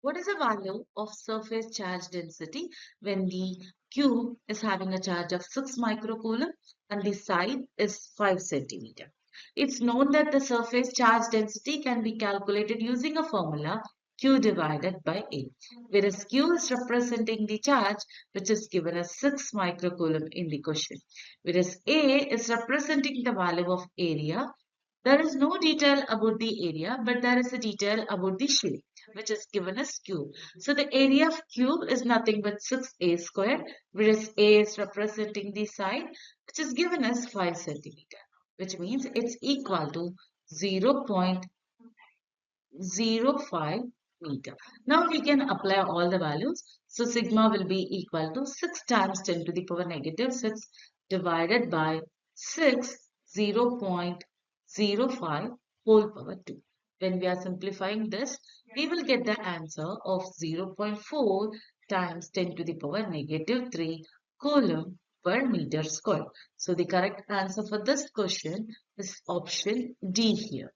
What is the value of surface charge density when the cube is having a charge of 6 microcoulomb and the side is 5 centimeter? It's known that the surface charge density can be calculated using a formula Q divided by A, whereas Q is representing the charge which is given as 6 microcoulomb in the question, whereas A is representing the value of area. There is no detail about the area, but there is a detail about the shape, which is given as cube. So the area of cube is nothing but 6a square, whereas a is representing the side, which is given as 5 centimeter, which means it's equal to 0.05 meter. Now we can apply all the values. So sigma will be equal to 6 times 10 to the power negative 6 divided by 6, 0.05 whole power 2. When we are simplifying this, we will get the answer of 0.4 times 10 to the power negative 3 coulomb per meter square. So the correct answer for this question is option D here.